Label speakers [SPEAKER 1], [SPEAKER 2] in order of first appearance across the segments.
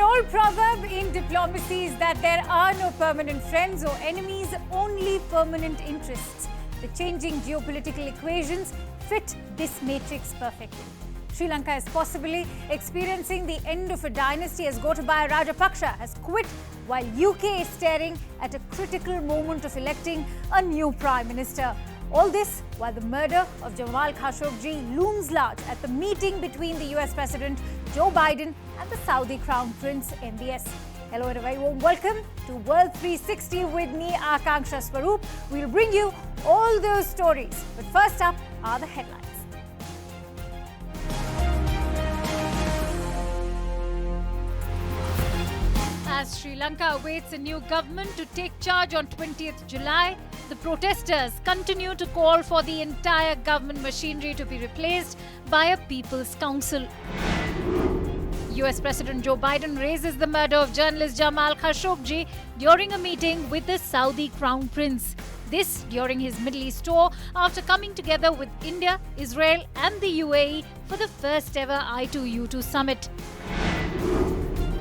[SPEAKER 1] old proverb in diplomacy is that there are no permanent friends or enemies, only permanent interests. The changing geopolitical equations fit this matrix perfectly. Sri Lanka is possibly experiencing the end of a dynasty as Gotabaya Rajapaksa has quit, while UK is staring at a critical moment of electing a new Prime Minister. All this while the murder of Jamal Khashoggi looms large at the meeting between the US President Joe Biden and the Saudi Crown Prince MBS. Hello and a very warm welcome to World 360 with me, Akanksha Swaroop. We'll bring you all those stories. But first up are the headlines. As Sri Lanka awaits a new government to take charge on 20th July, the protesters continue to call for the entire government machinery to be replaced by a People's Council. US President Joe Biden raises the murder of journalist Jamal Khashoggi during a meeting with the Saudi Crown Prince. This during his Middle East tour after coming together with India, Israel and the UAE for the first ever I2U2 summit.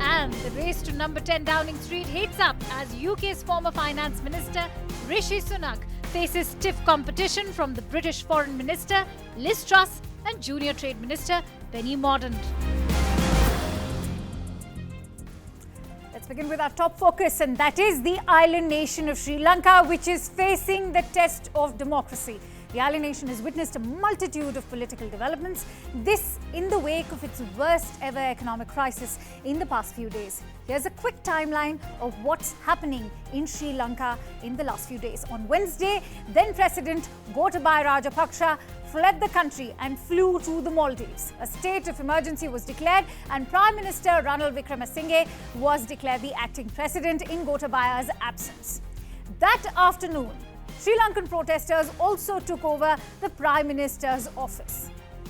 [SPEAKER 1] And the race to number 10 Downing Street heats up as UK's former Finance Minister Rishi Sunak faces stiff competition from the British Foreign Minister Liz Truss and Junior Trade Minister Penny Mordaunt. Let's begin with our top focus, and that is the island nation of Sri Lanka, which is facing the test of democracy. The island nation has witnessed a multitude of political developments, this in the wake of its worst ever economic crisis in the past few days. Here's a quick timeline of what's happening in Sri Lanka in the last few days. On Wednesday, then President Gotabaya Rajapaksa fled the country and flew to the Maldives. A state of emergency was declared and Prime Minister Ranil Wickremesinghe was declared the acting president in Gotabaya's absence. That afternoon, Sri Lankan protesters also took over the Prime Minister's office.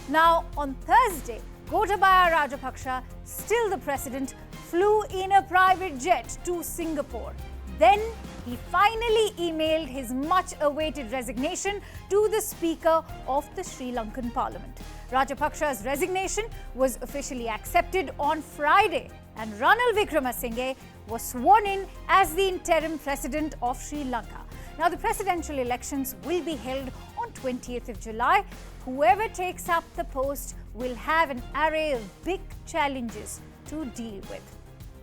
[SPEAKER 1] Now, on Thursday, Gotabaya Rajapaksa, still the president, flew in a private jet to Singapore. Then, he finally emailed his much-awaited resignation to the Speaker of the Sri Lankan Parliament. Rajapaksa's resignation was officially accepted on Friday, and Ranil Wickremesinghe was sworn in as the interim president of Sri Lanka. Now, the presidential elections will be held on 20th of July. Whoever takes up the post will have an array of big challenges to deal with.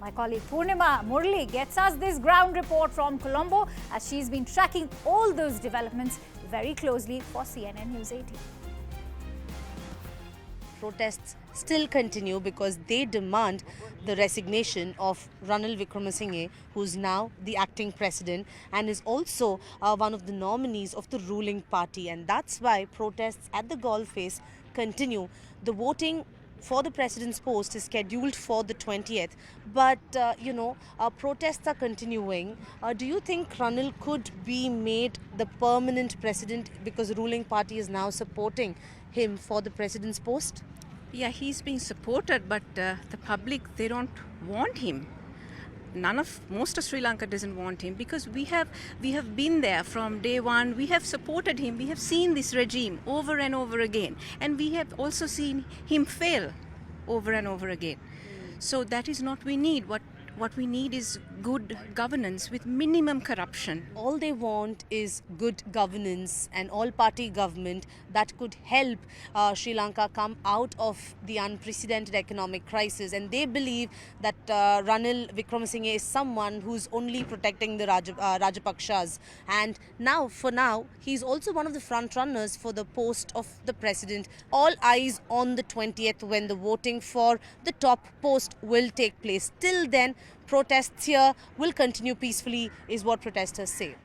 [SPEAKER 1] My colleague Purnima Murli gets us this ground report from Colombo as she's been tracking all those developments very closely for CNN News 18.
[SPEAKER 2] Protests still continue because they demand the resignation of Ranil Wickremesinghe, who is now the acting president and is also one of the nominees of the ruling party. And that's why protests at the Golf Face continue. The voting for the president's post is scheduled for the 20th, but protests are continuing. Do you think Ranil could be made the permanent president because the ruling party is now supporting him for the president's post?
[SPEAKER 3] Yeah, he's being supported, but the public, they don't want him. Most of Sri Lanka doesn't want him because we have been there from day one. We have supported him. We have seen this regime over and over again, and we have also seen him fail over and over again. So that is not what we need. What we need is good governance with minimum corruption.
[SPEAKER 2] All they want is good governance and all-party government that could help Sri Lanka come out of the unprecedented economic crisis. And they believe that Ranil Wickremesinghe is someone who's only protecting the Rajapaksas. And for now, he's also one of the front runners for the post of the president. All eyes on the 20th when the voting for the top post will take place. Till then, protests here will continue peacefully, is what protesters say.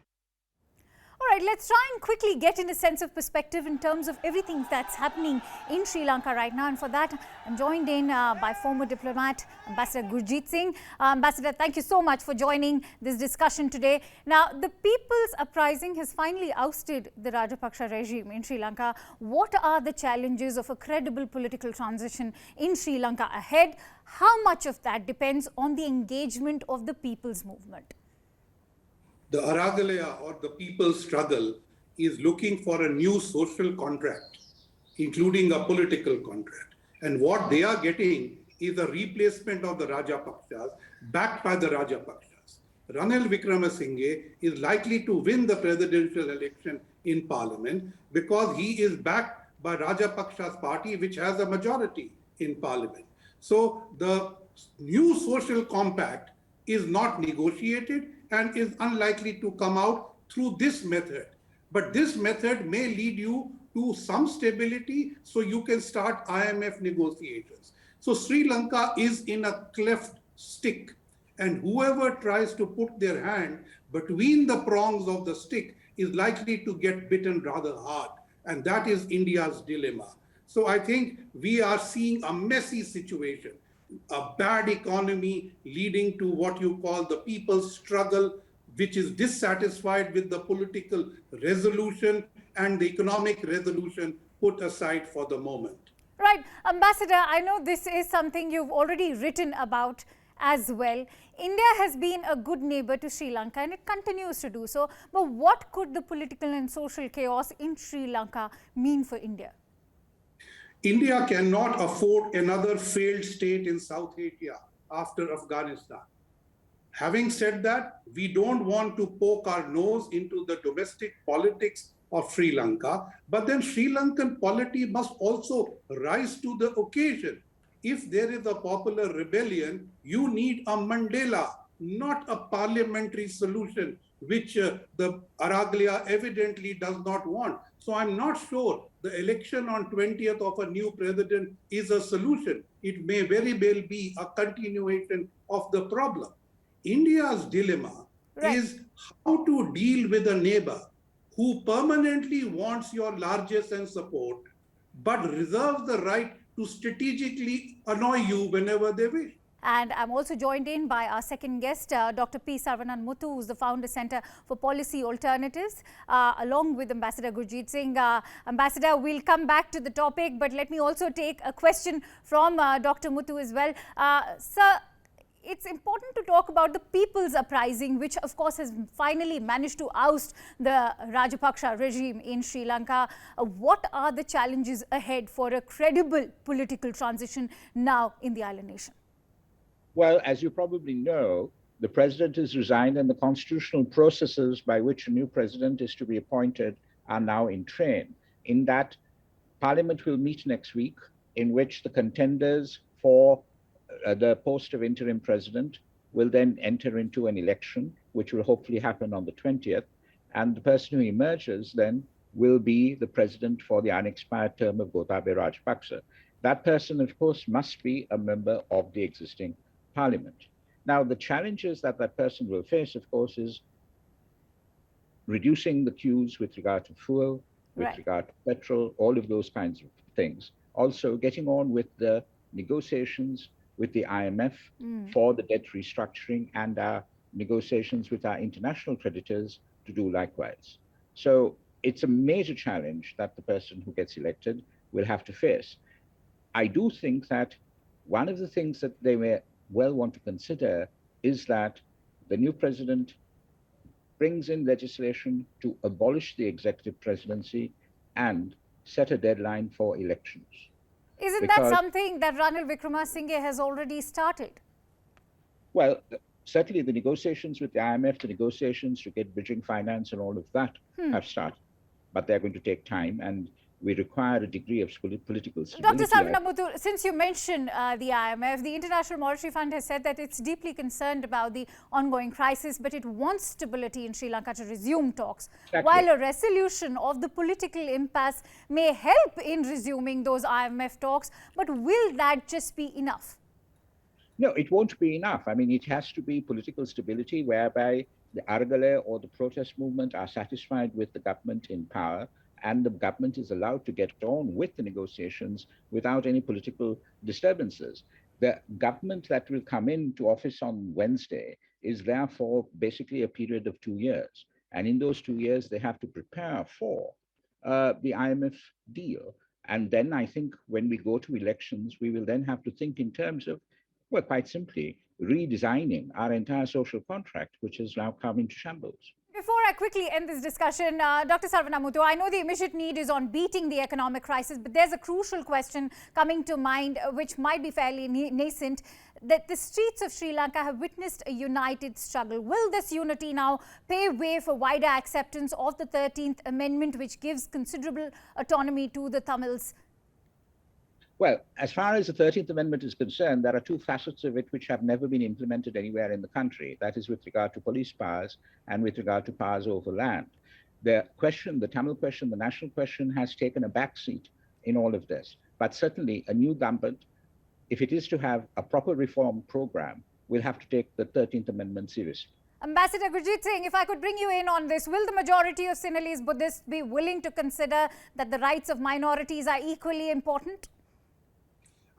[SPEAKER 1] All right, let's try and quickly get in a sense of perspective in terms of everything that's happening in Sri Lanka right now. And for that, I'm joined in by former diplomat, Ambassador Gurjeet Singh. Ambassador, thank you so much for joining this discussion today. Now, the People's Uprising has finally ousted the Rajapaksa regime in Sri Lanka. What are the challenges of a credible political transition in Sri Lanka ahead? How much of that depends on the engagement of the people's movement?
[SPEAKER 4] The Aragalaya, or the people's struggle, is looking for a new social contract, including a political contract. And what they are getting is a replacement of the Rajapakshas, backed by the Rajapakshas. Ranil Wickremesinghe is likely to win the presidential election in parliament because he is backed by Rajapaksa's party, which has a majority in parliament. So the new social compact is not negotiated and is unlikely to come out through this method. But this method may lead you to some stability so you can start IMF negotiations. So Sri Lanka is in a cleft stick, and whoever tries to put their hand between the prongs of the stick is likely to get bitten rather hard. And that is India's dilemma. So I think we are seeing a messy situation, a bad economy leading to what you call the people's struggle, which is dissatisfied with the political resolution and the economic resolution put aside for the moment.
[SPEAKER 1] Right. Ambassador, I know this is something you've already written about as well. India has been a good neighbor to Sri Lanka and it continues to do so. But what could the political and social chaos in Sri Lanka mean for India?
[SPEAKER 4] India cannot afford another failed state in South Asia after Afghanistan. Having said that, we don't want to poke our nose into the domestic politics of Sri Lanka, but then Sri Lankan polity must also rise to the occasion. If there is a popular rebellion, you need a Mandela, not a parliamentary solution, which the Araglia evidently does not want. So I'm not sure the election on 20th of a new president is a solution. It may very well be a continuation of the problem. India's dilemma is how to deal with a neighbor who permanently wants your largesse and support, but reserves the right to strategically annoy you whenever they wish.
[SPEAKER 1] And I'm also joined in by our second guest, Dr. P. Saravanan Muthu, who's the founder Center for Policy Alternatives, along with Ambassador Gurjeet Singh. Ambassador, we'll come back to the topic, but let me also take a question from Dr. Muthu as well. Sir, it's important to talk about the people's uprising, which of course has finally managed to oust the Rajapaksa regime in Sri Lanka. What are the challenges ahead for a credible political transition now in the island nation?
[SPEAKER 5] Well, as you probably know, the president has resigned and the constitutional processes by which a new president is to be appointed are now in train. In that, Parliament will meet next week, in which the contenders for the post of interim president will then enter into an election, which will hopefully happen on the 20th. And the person who emerges then will be the president for the unexpired term of Gotabaya Rajapaksa. That person, of course, must be a member of the existing parliament. Now, the challenges that that person will face, of course, is reducing the queues with regard to fuel, with regard to petrol, all of those kinds of things. Also, getting on with the negotiations with the IMF for the debt restructuring and our negotiations with our international creditors to do likewise. So it's a major challenge that the person who gets elected will have to face. I do think that one of the things that they may well want to consider is that the new president brings in legislation to abolish the executive presidency and set a deadline for elections.
[SPEAKER 1] Isn't that something that Ranil Wickremesinghe has already started?
[SPEAKER 5] Well, certainly the negotiations with the IMF, the negotiations to get bridging finance and all of that have started. But they're going to take time, and we require a degree of political stability.
[SPEAKER 1] Dr. Saravanan Muthu, since you mentioned the IMF, the International Monetary Fund has said that it's deeply concerned about the ongoing crisis, but it wants stability in Sri Lanka to resume talks. Exactly. While a resolution of the political impasse may help in resuming those IMF talks, but will that just be enough?
[SPEAKER 5] No, it won't be enough. I mean, it has to be political stability whereby the Aragale or the protest movement are satisfied with the government in power, and the government is allowed to get on with the negotiations without any political disturbances. The government that will come into office on Wednesday is there for basically a period of 2 years. And in those 2 years, they have to prepare for the IMF deal. And then I think when we go to elections, we will then have to think in terms of, well, quite simply, redesigning our entire social contract, which has now come into shambles.
[SPEAKER 1] before I quickly end this discussion, Dr. Sarvanamutu, I know the immediate need is on beating the economic crisis, but there's a crucial question coming to mind, which might be fairly nascent, that the streets of Sri Lanka have witnessed a united struggle. Will this unity now pave way for wider acceptance of the 13th Amendment, which gives considerable autonomy to the Tamils?
[SPEAKER 5] Well, as far as the 13th Amendment is concerned, there are two facets of it which have never been implemented anywhere in the country. That is with regard to police powers and with regard to powers over land. The question, the Tamil question, the national question has taken a backseat in all of this. But certainly a new government, if it is to have a proper reform program, will have to take the 13th Amendment seriously.
[SPEAKER 1] Ambassador Gurjeet Singh, if I could bring you in on this, will the majority of Sinhalese Buddhists be willing to consider that the rights of minorities are equally important?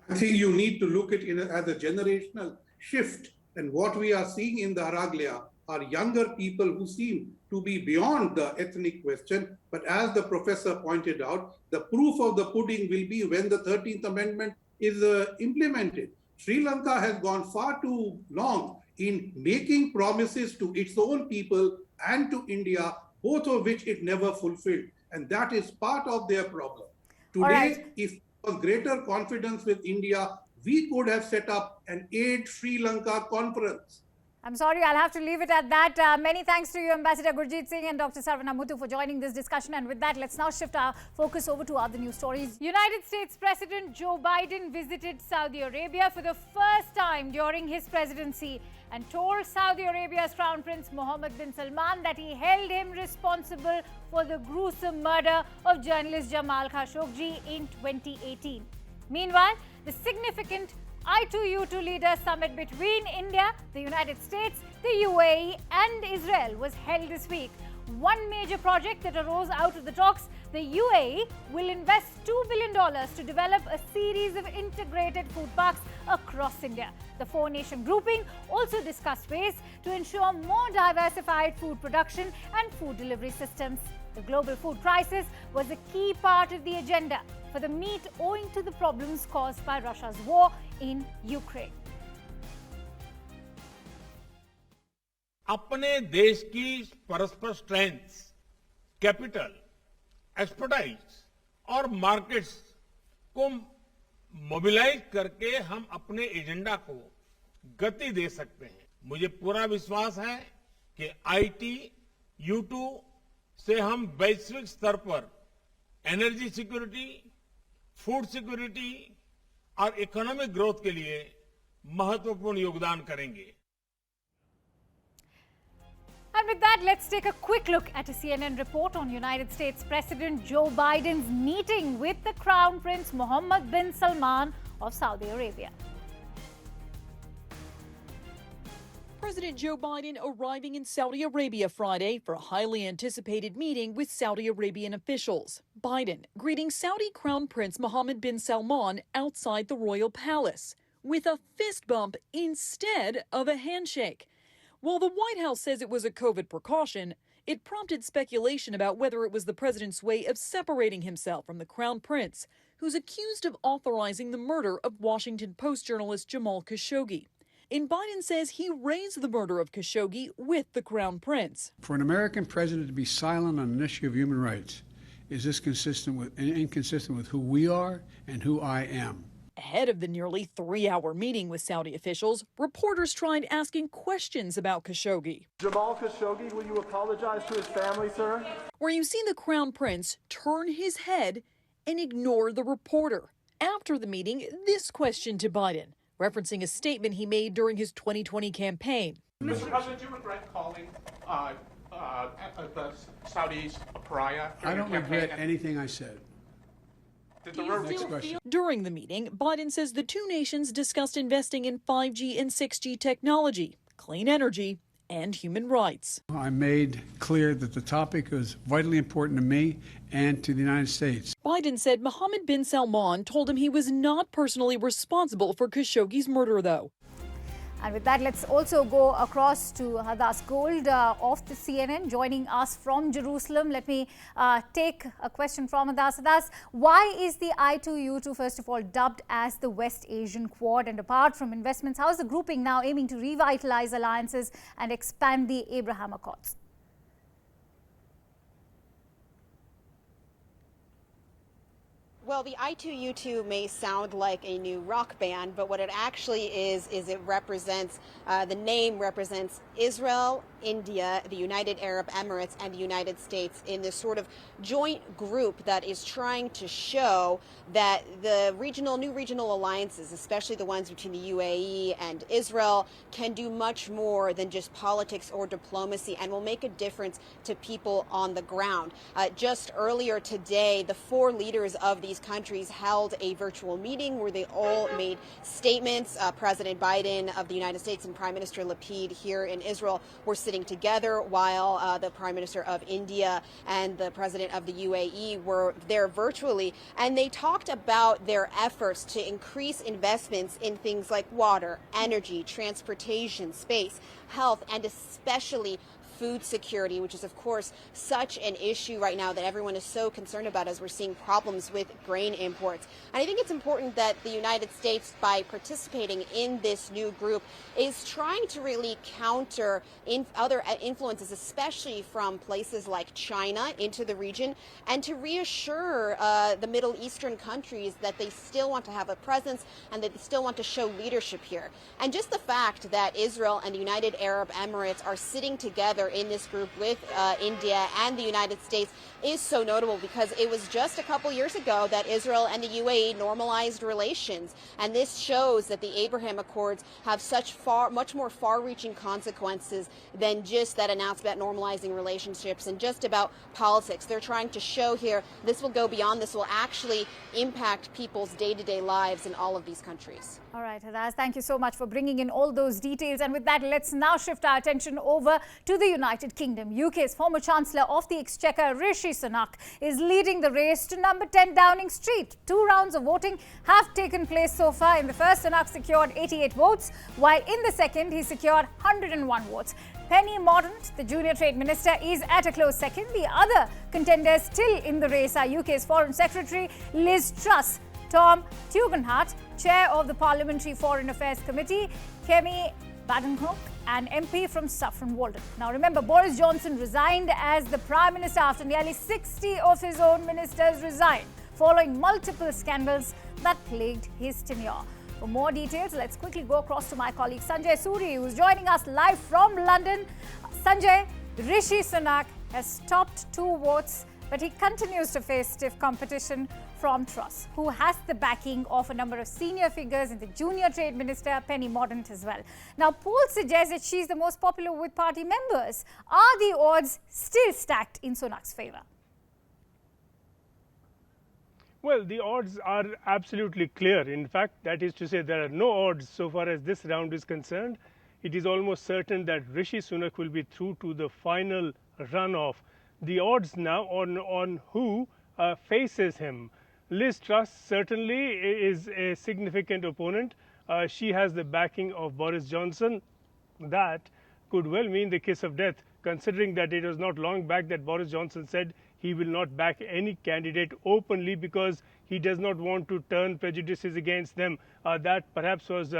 [SPEAKER 4] I think you need to look at it as a generational shift. And what we are seeing in the Haraglia are younger people who seem to be beyond the ethnic question. But as the professor pointed out, the proof of the pudding will be when the 13th Amendment is implemented. Sri Lanka has gone far too long in making promises to its own people and to India, both of which it never fulfilled. And that is part of their problem. Today, if was greater confidence with India, we could have set up an Aid Sri Lanka conference.
[SPEAKER 1] I'm sorry, I'll have to leave it at that. Many thanks to you, Ambassador Gurjeet Singh and Dr. Sarvanamutu, for joining this discussion. And with that, let's now shift our focus over to other news stories. United States President Joe Biden visited Saudi Arabia for the first time during his presidency and told Saudi Arabia's Crown Prince Mohammed bin Salman that he held him responsible for the gruesome murder of journalist Jamal Khashoggi in 2018. Meanwhile, the significant I2U2 leaders summit between India, the United States, the UAE and Israel was held this week. One major project that arose out of the talks, the UAE will invest $2 billion to develop a series of integrated food parks across India. The four-nation grouping also discussed ways to ensure more diversified food production and food delivery systems. The global food crisis was a key part of the agenda for the meet owing to the problems caused by Russia's war in Ukraine.
[SPEAKER 6] अपने देश की परस्पर strength, capital, expertise और markets को mobilise करके हम अपने agenda को गति दे सकते हैं। मुझे पूरा विश्वास है कि आईटी U2 से हम वैश्विक स्तर पर एनर्जी सिक्योरिटी, फूड सिक्योरिटी और इकोनॉमिक ग्रोथ के लिए महत्वपूर्ण योगदान करेंगे।
[SPEAKER 1] And with that, let's take a quick look at a CNN report on United States President Joe Biden's meeting with the Crown Prince Mohammed bin Salman of Saudi Arabia.
[SPEAKER 7] President Joe Biden arriving in Saudi Arabia Friday for a highly anticipated meeting with Saudi Arabian officials. Biden greeting Saudi Crown Prince Mohammed bin Salman outside the royal palace with a fist bump instead of a handshake. While the White House says it was a COVID precaution, it prompted speculation about whether it was the president's way of separating himself from the Crown Prince, who's accused of authorizing the murder of Washington Post journalist Jamal Khashoggi. And Biden says he raised the murder of Khashoggi with the Crown Prince.
[SPEAKER 8] For an American president to be silent on an issue of human rights, is this inconsistent with who we are and who I am?
[SPEAKER 7] Ahead of the nearly 3-hour meeting with Saudi officials, reporters tried asking questions about Khashoggi.
[SPEAKER 9] Jamal Khashoggi, will you apologize to his family, sir?
[SPEAKER 7] Where you see the Crown Prince turn his head and ignore the reporter. After the meeting, this question to Biden, referencing a statement he made during his 2020 campaign.
[SPEAKER 10] Mr. President, do you regret calling the Saudis a pariah?
[SPEAKER 8] I don't regret anything I said.
[SPEAKER 10] Next question.
[SPEAKER 7] During the meeting, Biden says the two nations discussed investing in 5G and 6G technology, clean energy, and human rights.
[SPEAKER 8] I made clear that the topic was vitally important to me and to the United States.
[SPEAKER 7] Biden said Mohammed bin Salman told him he was not personally responsible for Khashoggi's murder, though.
[SPEAKER 1] And with that, let's also go across to Hadas Gold of the CNN, joining us from Jerusalem. Let me take a question from Hadas. Hadas, why is the I2U2, first of all, dubbed as the West Asian Quad? And apart from investments, how is the grouping now aiming to revitalize alliances and expand the Abraham Accords?
[SPEAKER 11] Well, the I2U2 may sound like a new rock band, but what it actually is it represents, the name represents Israel, India, the United Arab Emirates, and the United States in this sort of joint group that is trying to show that the new regional alliances, especially the ones between the UAE and Israel, can do much more than just politics or diplomacy and will make a difference to people on the ground. Just earlier today, the 4 leaders of these countries held a virtual meeting where they all made statements. President Biden of the United States and Prime Minister Lapid here in Israel were sitting together, while the Prime Minister of India and the President of the UAE were there virtually, and they talked about their efforts to increase investments in things like water, energy, transportation, space, health, and especially food security, which is, of course, such an issue right now that everyone is so concerned about as we're seeing problems with grain imports. And I think it's important that the United States, by participating in this new group, is trying to really counter other influences, especially from places like China into the region, and to reassure the Middle Eastern countries that they still want to have a presence and that they still want to show leadership here. And just the fact that Israel and the United Arab Emirates are sitting together in this group with India and the United States is so notable, because it was just a couple years ago that Israel and the UAE normalized relations, and this shows that the Abraham Accords have much more far-reaching consequences than just that announcement about normalizing relationships and just about politics. They're trying to show here this will go beyond this, will actually impact people's day-to-day lives in all of these countries.
[SPEAKER 1] All right, Haraz, thank you so much for bringing in all those details. And with that, let's now shift our attention over to the United Kingdom. UK's former Chancellor of the Exchequer, Rishi Sunak, is leading the race to number 10 Downing Street. 2 rounds of voting have taken place so far. In the first, Sunak secured 88 votes, while in the second, he secured 101 votes. Penny Mordaunt, the Junior Trade Minister, is at a close second. The other contenders still in the race are UK's Foreign Secretary Liz Truss, Tom Tugendhat, Chair of the Parliamentary Foreign Affairs Committee, Kemi Badenoch, an MP from SAFFRON, Walden. Now remember, Boris Johnson resigned as the Prime Minister after nearly 60 of his own ministers resigned, following multiple scandals that plagued his tenure. For more details, let's quickly go across to my colleague Sanjay Suri, who's joining us live from London. Sanjay, Rishi Sunak has topped 2 votes, but he continues to face stiff competition from Truss, who has the backing of a number of senior figures in the Junior Trade Minister, Penny Mordaunt, as well. Now, polls suggest that she's the most popular with party members. Are the odds still stacked in Sunak's favour?
[SPEAKER 12] Well, the odds are absolutely clear. In fact, that is to say, there are no odds so far as this round is concerned. It is almost certain that Rishi Sunak will be through to the final runoff. The odds now on who faces him. Liz Truss certainly is a significant opponent. She has the backing of Boris Johnson. That could well mean the kiss of death, considering that it was not long back that Boris Johnson said he will not back any candidate openly because he does not want to turn prejudices against them. That perhaps was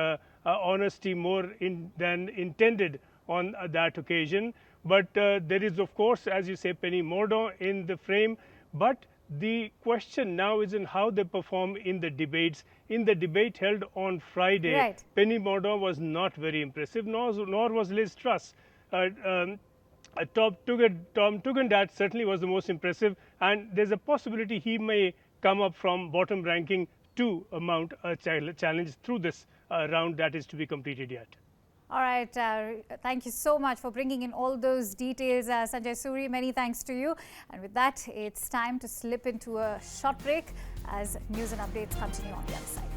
[SPEAKER 12] honesty more than intended on that occasion. But there is, of course, as you say, Penny Mordaunt in the frame. But the question now is in how they perform in the debates. In the debate held on Friday, Penny Mordaunt was not very impressive, nor was Liz Truss. Tom Tugendhat certainly was the most impressive, and there's a possibility he may come up from bottom ranking to mount a challenge through this round that is to be completed yet.
[SPEAKER 1] All right, thank you so much for bringing in all those details, Sanjay Suri. Many thanks to you. And with that, it's time to slip into a short break as news and updates continue on the other side.